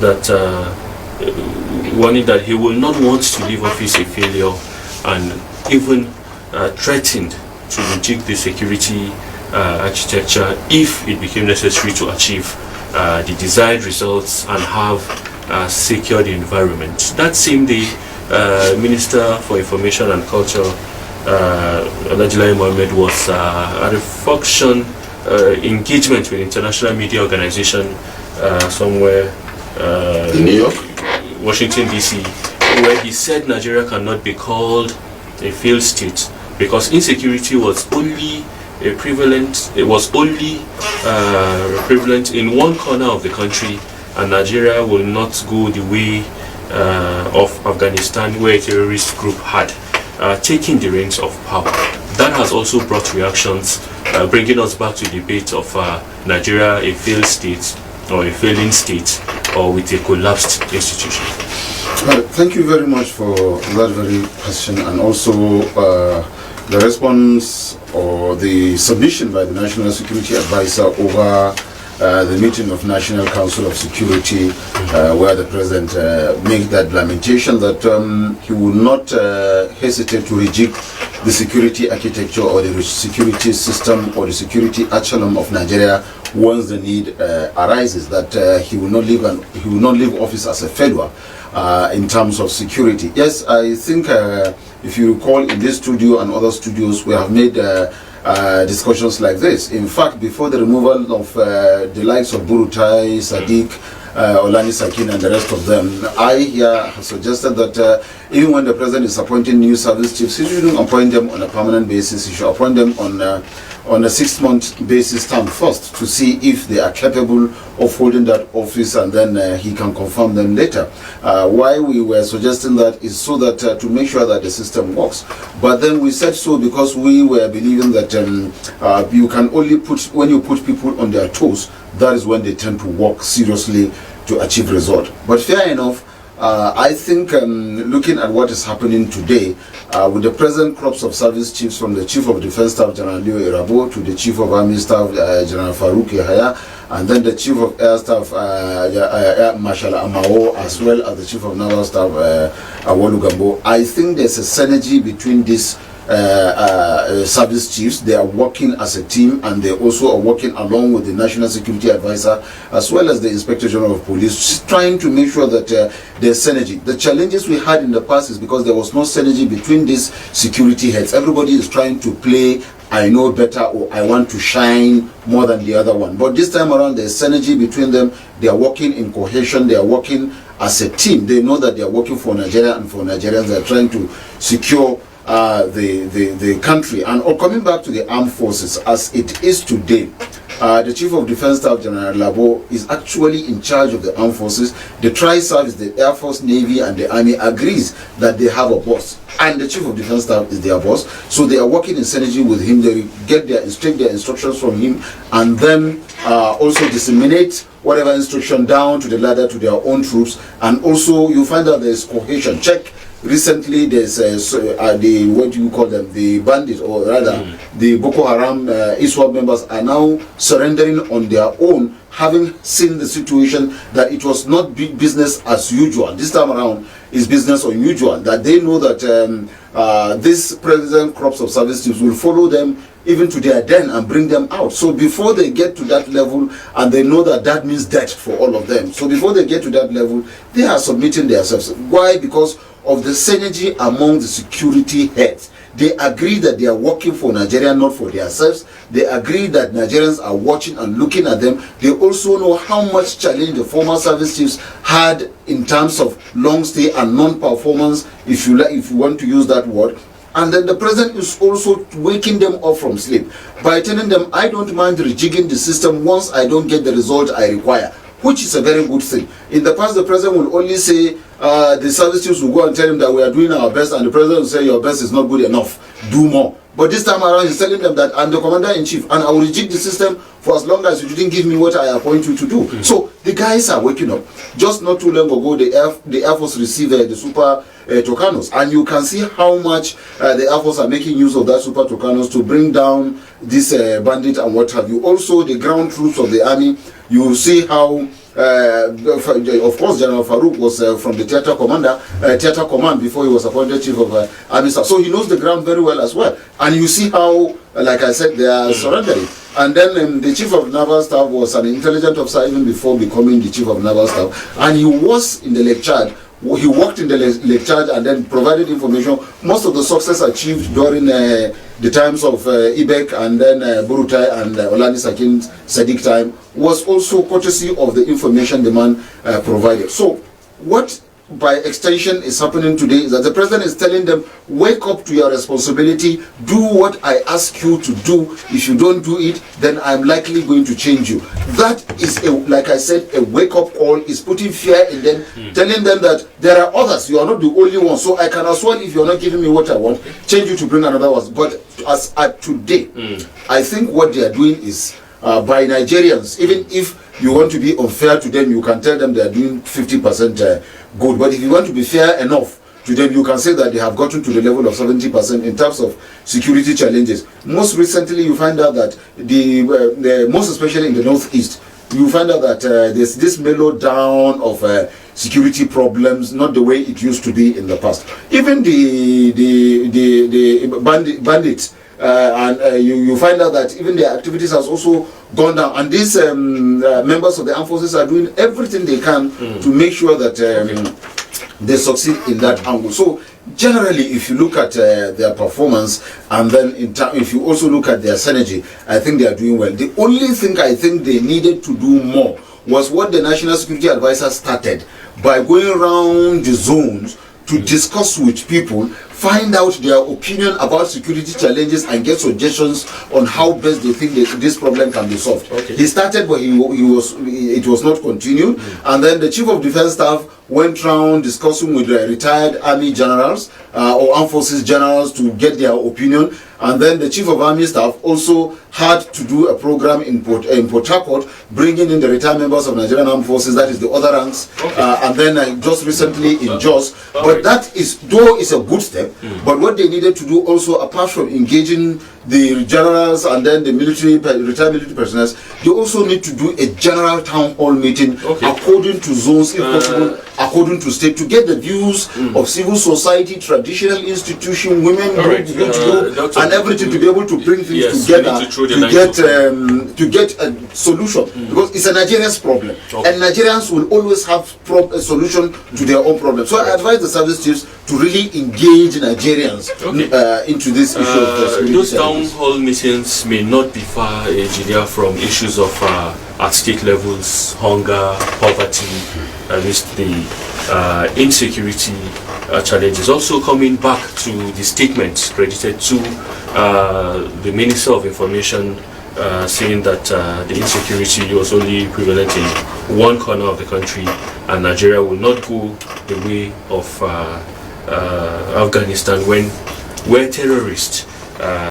that warning that he will not want to leave office a failure, and even threatened to rejig the security architecture if it became necessary to achieve the desired results and have secured the environment. That same day, Minister for Information and Culture, Alhaji Mohammed, was at a function engagement with international media organization somewhere in New York, Washington DC, where he said Nigeria cannot be called a failed state because insecurity was only prevalent in one corner of the country, and Nigeria will not go the way of Afghanistan, where a terrorist group had taken the reins of power. That has also brought reactions, bringing us back to the debate of Nigeria a failed state or a failing state, or with a collapsed institution. Thank you very much for that very question, and also the response or the submission by the National Security Advisor over the meeting of National Council of Security, where the President made that lamentation that he will not hesitate to rejig the security architecture or the security system or the security echelon of Nigeria once the need arises. That he will not leave office as a failure in terms of security. Yes, I think if you recall, in this studio and other studios, we have made discussions like this. In fact, before the removal of the likes of Burutai, Sadiq, Olani Sakin and the rest of them, I here have suggested that even when the President is appointing new service chiefs, he shouldn't appoint them on a permanent basis. He should appoint them on a 6-month basis term first to see if they are capable of holding that office, and then he can confirm them later. Why we were suggesting that is so that to make sure that the system works. But then we said so because we were believing that you can only when you put people on their toes, that is when they tend to work seriously to achieve result. But fair enough, I think looking at what is happening today, with the present crops of service chiefs, from the Chief of Defense Staff General Leo Irabo to the Chief of Army Staff General Farouk Yahaya, and then the Chief of Air Staff Marshal Amao, as well as the Chief of Naval Staff Awolu Gambo, I think there's a synergy between these service chiefs. They are working as a team, and they also are working along with the National Security Advisor as well as the Inspector General of Police, trying to make sure that there's synergy. The challenges we had in the past is because there was no synergy between these security heads. Everybody is trying to play I know better, or I want to shine more than the other one. But this time around, there's synergy between them. They are working in cohesion. They are working as a team. They know that they are working for Nigeria, and for Nigerians, they are trying to secure the country. And coming back to the armed forces as it is today, the Chief of Defense Staff General Labo is actually in charge of the armed forces. The tri-service, the Air Force, Navy and the Army agrees that they have a boss, and the Chief of Defense Staff is their boss. So they are working in synergy with him. They take their instructions from him, and then also disseminate whatever instruction down to the ladder to their own troops. And also you find out there is cohesion. Check. Recently, there's the, what do you call them, the bandits, or rather the Boko Haram ISWAP members are now surrendering on their own, having seen the situation that it was not business as usual. This time around is business unusual, that they know that this present crops of service chiefs will follow them even to their den and bring them out. So before they get to that level, and they know that that means death for all of them, so before they get to that level, they are submitting themselves. Why? Because of the synergy among the security heads. They agree that they are working for Nigeria, not for themselves. They agree that Nigerians are watching and looking at them. They also know how much challenge the former service chiefs had in terms of long stay and non-performance, if you want to use that word. And then the president is also waking them up from sleep by telling them, I don't mind rejigging the system once I don't get the result I require, which is a very good thing. In the past, the president will only say, the service chiefs will go and tell him that we are doing our best, and the president will say, your best is not good enough, do more. But this time around, he's telling them that I'm the commander-in-chief, and I will rejig the system for as long as you didn't give me what I appoint you to do. So the guys are waking up. Just not too long ago, the Air Force received the Super Tucanos, and you can see how much the Air Force are making use of that Super Tucanos to bring down this bandit and what have you. Also, the ground troops of the army, you see how of course, General Farouk was from the theater command before he was appointed chief of army staff. So he knows the ground very well as well. And you see how, like I said, they are surrendering. And then the chief of naval staff was an intelligent officer even before becoming the chief of naval staff. And he was in the Lake Chad. He worked in the Lake Chad and then provided information. Most of the success achieved during the times of Ibek and then Burutai and Olani Sakin Sadiq time was also courtesy of the information the man provided. So what by extension is happening today is that the president is telling them, wake up to your responsibility, do what I ask you to do. If you don't do it, then I'm likely going to change you. That is, like I said, a wake-up call. Is putting fear in them, telling them that there are others, you are not the only one, so I can as well, if you're not giving me what I want, change you to bring another one. But as at today, I think what they are doing is, by Nigerians, even if you want to be unfair to them, you can tell them they are doing 50% good. But if you want to be fair enough to them, you can say that they have gotten to the level of 70% in terms of security challenges. Most recently, you find out that most especially in the northeast, you find out that there's this mellow down of security problems, not the way it used to be in the past. Even the bandits. And you find out that even their activities has also gone down, and these members of the armed forces are doing everything they can to make sure that they succeed in that angle. So generally, if you look at their performance, and then if you also look at their synergy, I think they are doing well. The only thing I think they needed to do more was what the National Security Advisor started by going around the zones to discuss with people, find out their opinion about security challenges and get suggestions on how best they think that this problem can be solved. Okay. He started, but it was not continued. And then the Chief of Defense Staff went around discussing with retired army generals or armed forces generals to get their opinion. And then the Chief of Army Staff also had to do a program in Port Harcourt, bringing in the retired members of Nigerian Armed Forces, that is the other ranks, and then just recently in Jos. But that is, though it's a good step, but what they needed to do also, apart from engaging the generals and then the retired military personnel, they also need to do a general town hall meeting according to zones, if possible, according to state, to get the views of civil society, traditional institution, women group, and everything, to be able to bring things together to get a solution, because it's a Nigerian's problem, and Nigerians will always have a solution to their own problem. So I advise the service chiefs to really engage Nigerians into this issue of security. Those town hall meetings may not be far from issues of at state levels, hunger, poverty, at least the insecurity challenges. Also coming back to the statements credited to the Minister of Information, saying that the insecurity was only prevalent in one corner of the country, and Nigeria will not go the way of Afghanistan, where terrorists